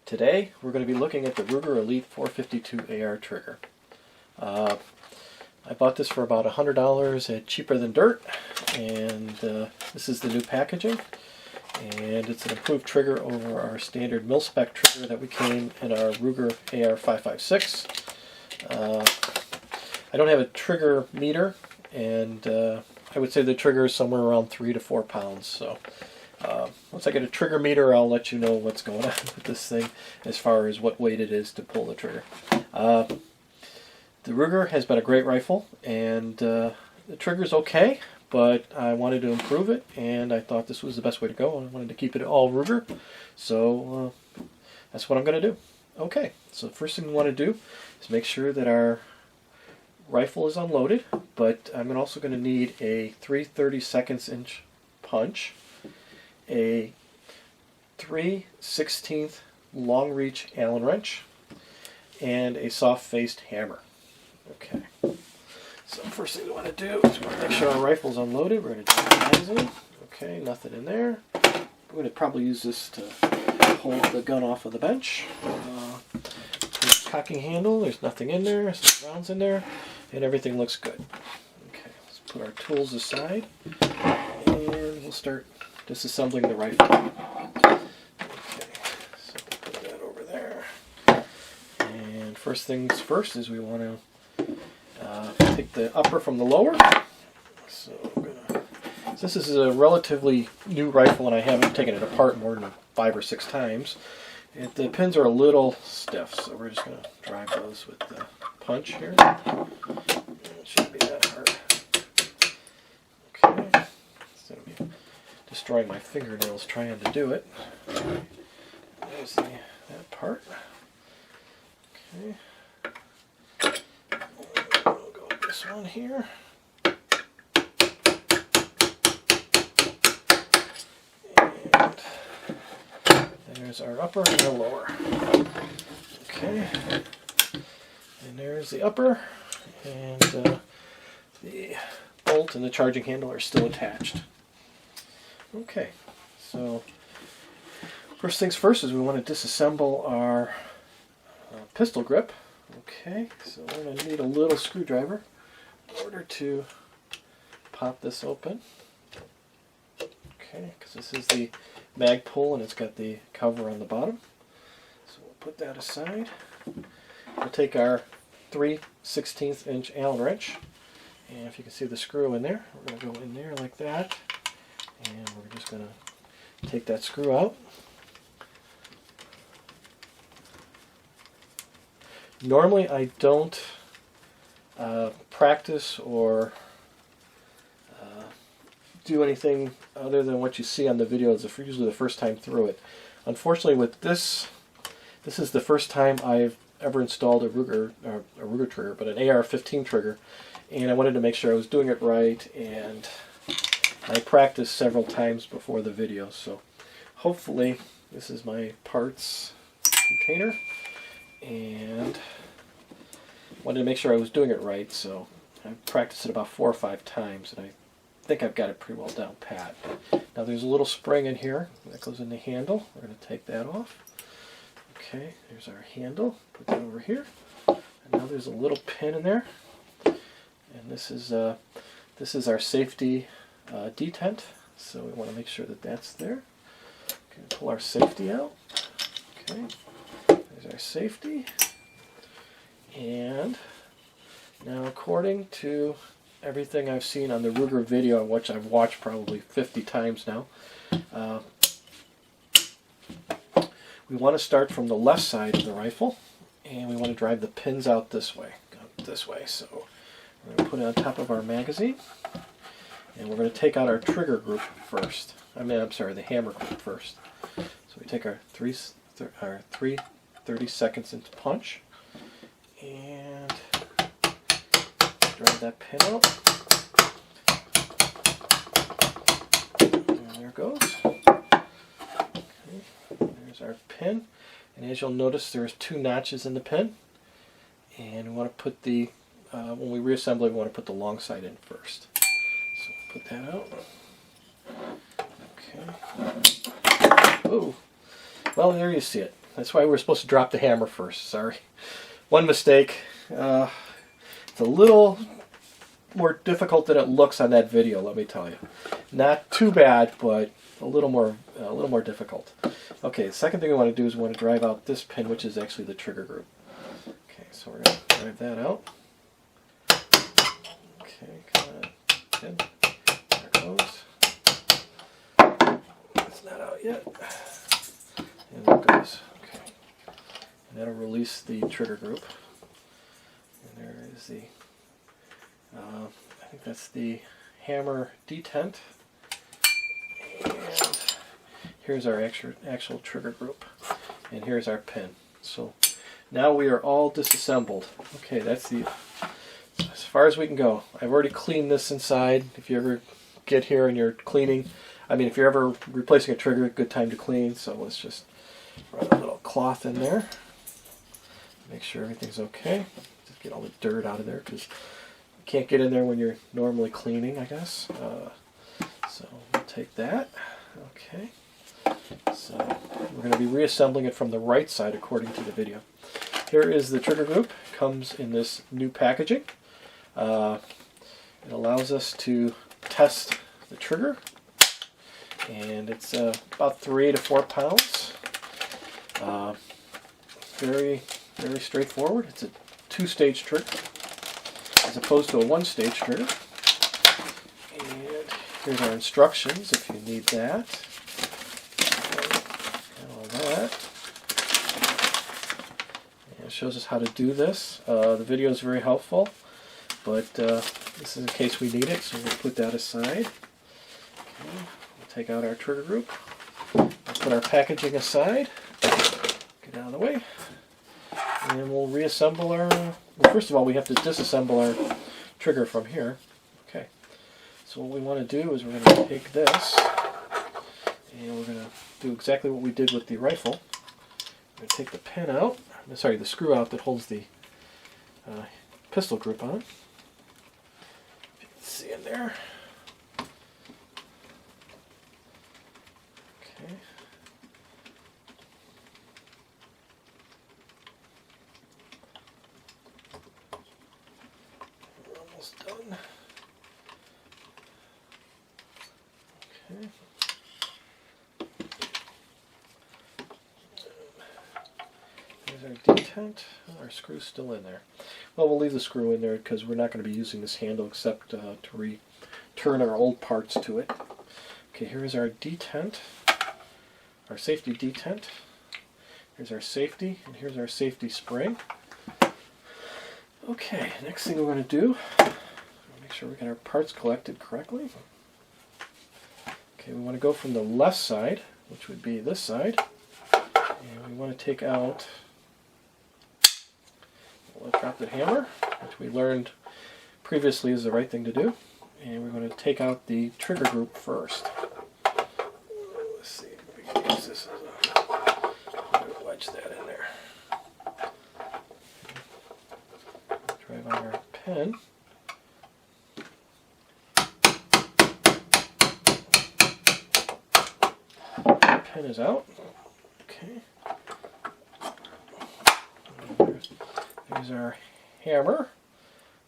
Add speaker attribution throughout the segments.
Speaker 1: Today we're going to be looking at the Ruger Elite 452 AR trigger. I bought this for about $100 at Cheaper Than Dirt, and this is the new packaging, and it's an improved trigger over our standard mil-spec trigger that we came in our Ruger AR 556. I don't have a trigger meter, and I would say the trigger is somewhere around 3 to 4 pounds, so once I get a trigger meter, I'll let you know what's going on with this thing as far as what weight it is to pull the trigger. The Ruger has been a great rifle, and the trigger's okay, but I wanted to improve it, and I thought this was the best way to go. I wanted to keep it all Ruger, so that's what I'm going to do. Okay, so the first thing we want to do is make sure that our rifle is unloaded, but I'm also going to need a 3/32 inch punch, a 3/16 long reach Allen wrench, and a soft-faced hammer. Okay, so first thing we want to do is we want to make sure our rifle's unloaded. We're going to drop the magazine. Okay, nothing in there. We're going to probably use this to hold the gun off of the bench. Cocking handle, there's nothing in there, some rounds in there, and everything looks good. Okay, let's put our tools aside, and we'll start disassembling the rifle. Okay, so we'll put that over there. And first things first is we want to take the upper from the lower. So this is a relatively new rifle, and I haven't taken it apart more than 5 or 6 times. The pins are a little stiff, so we're just going to drive those with the punch here. It shouldn't be that hard. Okay, instead of me destroying my fingernails trying to do it. There's that part. Okay. We'll go with this one here. There's our upper and our lower. Okay, and there's the upper, and the bolt and the charging handle are still attached. Okay, so first things first is we want to disassemble our pistol grip. Okay, so we're going to need a little screwdriver in order to pop this open. Okay, because this is the mag pull and it's got the cover on the bottom. So we'll put that aside. We'll take our 3/16 inch Allen wrench, and if you can see the screw in there, we're going to go in there like that, and we're just going to take that screw out. Normally I don't practice or do anything other than what you see on the videos. It's usually the first time through it. Unfortunately, with this is the first time I've ever installed a Ruger trigger, but an AR-15 trigger, and I wanted to make sure I was doing it right, and I practiced several times before the video. So hopefully this is my parts container, and wanted to make sure I was doing it right, so I practiced it about 4 or 5 times, and I think I've got it pretty well down pat. Now there's a little spring in here that goes in the handle. We're going to take that off. Okay, there's our handle. Put that over here. And now there's a little pin in there. And this is our safety detent. So we want to make sure that that's there. Okay, pull our safety out. Okay, there's our safety. And now, according to everything I've seen on the Ruger video, which I've watched probably 50 times now, we want to start from the left side of the rifle, and we want to drive the pins out this way. So we're going to put it on top of our magazine, and we're going to take out our trigger group first. The hammer group first. So we take our 3/32 inch punch, and drive that pin out. And there it goes. Okay, there's our pin. And as you'll notice, there's 2 notches in the pin. And we want to put the, when we reassemble it, we want to put the long side in first. So put that out. Okay. Oh, well, there you see it. That's why we're supposed to drop the hammer first. Sorry. One mistake. It's a little more difficult than it looks on that video, let me tell you. Not too bad, but a little more difficult. Okay, the second thing we want to do is we want to drive out this pin, which is actually the trigger group. Okay, so we're going to drive that out. Okay, come on, pin. There it goes. It's not out yet. And there it goes. Okay. And that'll release the trigger group. And there is the, I think that's the hammer detent. And here's our actual trigger group. And here's our pin. So now we are all disassembled. Okay, that's as far as we can go. I've already cleaned this inside. If you ever get here and you're cleaning, if you're ever replacing a trigger, good time to clean. So let's just run a little cloth in there. Make sure everything's okay. Just get all the dirt out of there because you can't get in there when you're normally cleaning, I guess. So we'll take that. Okay. So we're going to be reassembling it from the right side according to the video. Here is the trigger group. It comes in this new packaging. It allows us to test the trigger, and it's about 3 to 4 pounds. Very straightforward. It's a 2-stage trigger as opposed to a 1-stage trigger. And here's our instructions if you need that. And all that. And it shows us how to do this. The video is very helpful, but this is in case we need it, so we'll put that aside. Okay. We'll take out our trigger group. We'll put our packaging aside. Get out of the way. And we'll reassemble our... well, first of all, we have to disassemble our trigger from here. Okay. So what we want to do is we're going to take this, and we're going to do exactly what we did with the rifle. We're going to take the pin out, sorry, the screw out that holds the pistol grip on. If you can see in there. Okay. We're almost done. Okay. There's our detent. Oh, our screw's still in there. Well, we'll leave the screw in there because we're not going to be using this handle except to return our old parts to it. Okay, here's our detent, our safety detent. Here's our safety, and here's our safety spring. Okay, next thing we're going to do, make sure we get our parts collected correctly. Okay, we want to go from the left side, which would be this side, and we want to take out, we'll drop the hammer, which we learned previously is the right thing to do, and we're going to take out the trigger group first. Let's see if we can use this as a, wedge that in there. Drive on our pen. Pin is out. Okay. There's our hammer.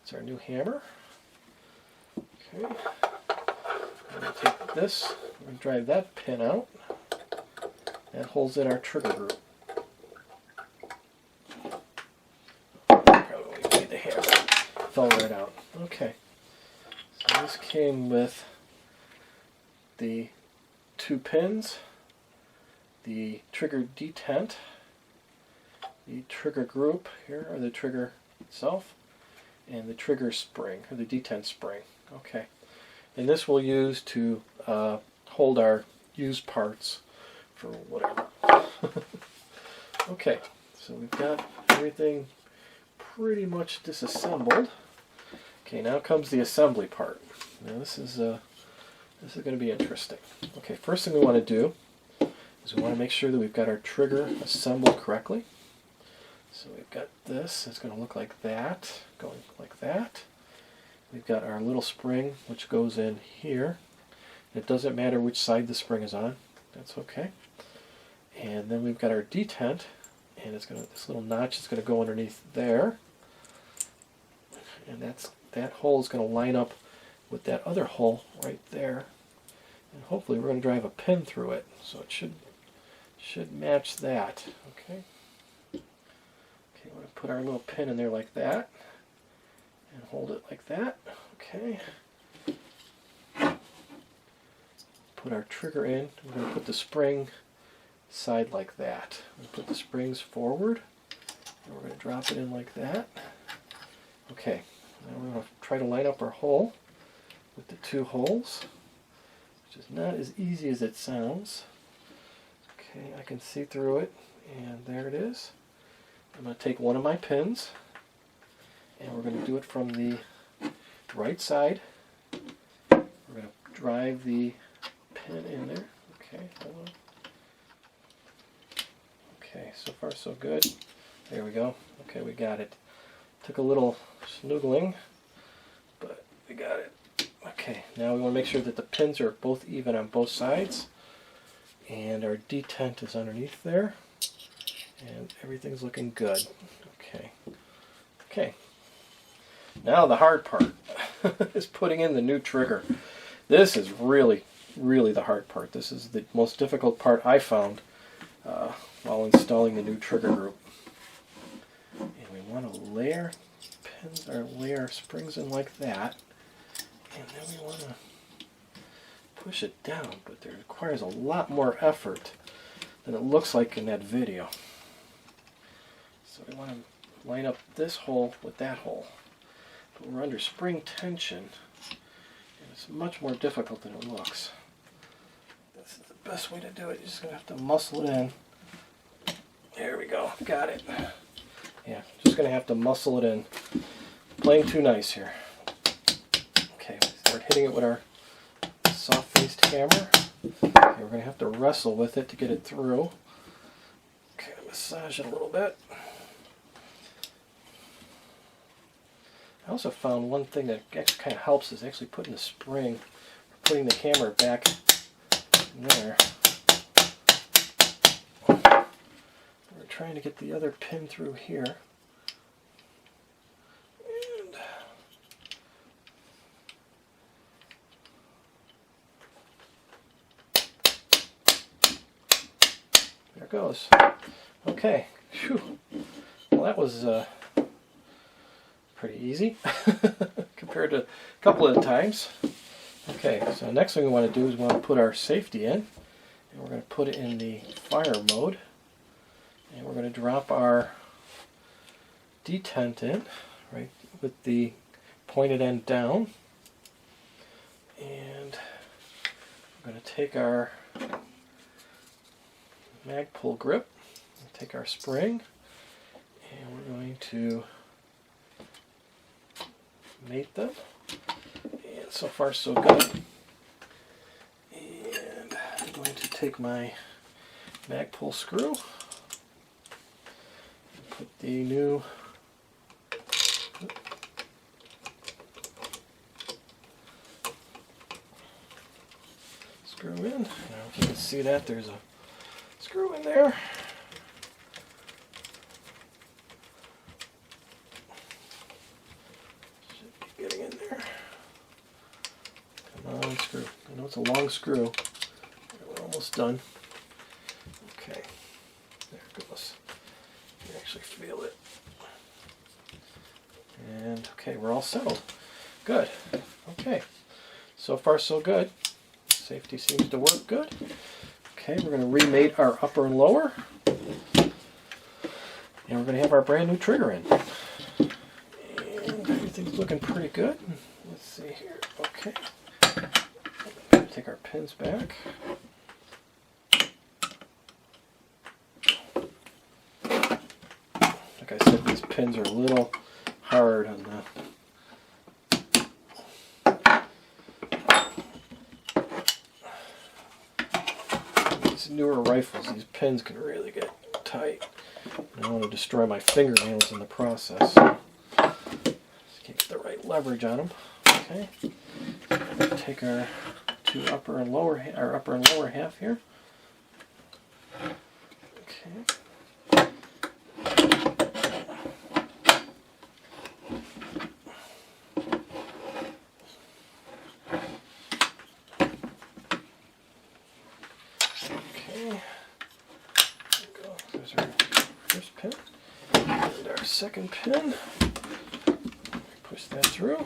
Speaker 1: It's our new hammer. Okay. I'm going to take this and drive that pin out. That holds in our trigger group. Probably made the hammer. Fell right out. Okay. So this came with the 2 pins, the trigger detent, the trigger group here, or the trigger itself, and the trigger spring, or the detent spring. Okay. And this we'll use to hold our used parts for whatever. Okay, so we've got everything pretty much disassembled. Okay, now comes the assembly part. Now this is going to be interesting. Okay, first thing we want to do is we want to make sure that we've got our trigger assembled correctly. So we've got this, it's going to look like that, going like that. We've got our little spring which goes in here. It doesn't matter which side the spring is on, that's okay. And then we've got our detent and it's gonna, this little notch is gonna go underneath there, and that hole is gonna line up with that other hole right there, and hopefully we're gonna drive a pin through it, so it should match that. Okay. Okay, we're gonna put our little pin in there like that, and hold it like that. Okay. Put our trigger in. We're going to put the spring side like that. We'll put the springs forward, and we're going to drop it in like that. Okay, now we're going to try to line up our hole with the two holes, which is not as easy as it sounds. Okay, I can see through it, and there it is. I'm going to take one of my pins, and we're going to do it from the right side. We're going to drive the pin in there. Okay, hold on. Okay, so far so good. There we go. Okay, we got it. Took a little snoogling, but we got it. Okay, now we want to make sure that the pins are both even on both sides, and our detent is underneath there, and everything's looking good. Okay. Okay. Now the hard part is putting in the new trigger. This is really the hard part. This is the most difficult part I found while installing the new trigger group. And we want to layer pins or layer springs in like that, and then we want to push it down, but it requires a lot more effort than it looks like in that video. So we want to line up this hole with that hole, but we're under spring tension, and it's much more difficult than it looks. This is the best way to do it. You're just going to have to muscle it in. There we go. Got it. Yeah, just going to have to muscle it in. Playing too nice here. Okay, we start hitting it with our soft-faced hammer. Okay, we're going to have to wrestle with it to get it through. Okay, massage it a little bit. I also found one thing that actually kind of helps is actually putting the spring, or putting the hammer back in there. We're trying to get the other pin through here. And there it goes. Okay. Whew. Well, that was pretty easy compared to a couple of times. Okay, so next thing we want to do is we want to put our safety in, and we're going to put it in the fire mode, and we're going to drop our detent in, right, with the pointed end down, and we're going to take our mag pull grip, take our spring, and we're going to mate them, and so far so good. And I'm going to take my mag pull screw and put the new screw in. Now if you can see that, there's a screw in there. Screw. I know it's a long screw. We're almost done. Okay, there it goes. You can actually feel it. And okay, we're all settled. Good. Okay, so far so good. Safety seems to work good. Okay, we're going to remate our upper and lower, and we're going to have our brand new trigger in. And everything's looking pretty good. Let's see here. Okay. Take our pins back. Like I said, these pins are a little hard on these newer rifles. These pins can really get tight. I don't want to destroy my fingernails in the process. So just can't get the right leverage on them. Okay. Take our two upper and lower half here. Okay. There's our first pin. And our second pin. Push that through.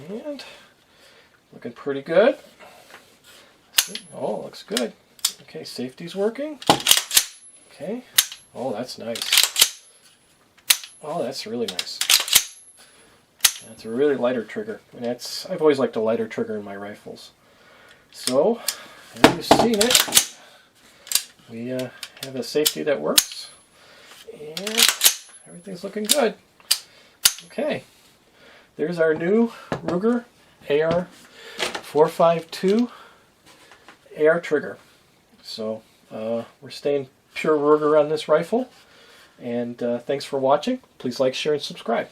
Speaker 1: And looking pretty good. Oh, looks good. Okay, safety's working. Okay. Oh, that's nice. Oh, that's really nice. That's a really lighter trigger. And I've always liked a lighter trigger in my rifles. So, as you've seen it, we have a safety that works. And everything's looking good. Okay. There's our new Ruger AR-452 AR trigger. So we're staying pure Ruger on this rifle. And thanks for watching. Please like, share, and subscribe.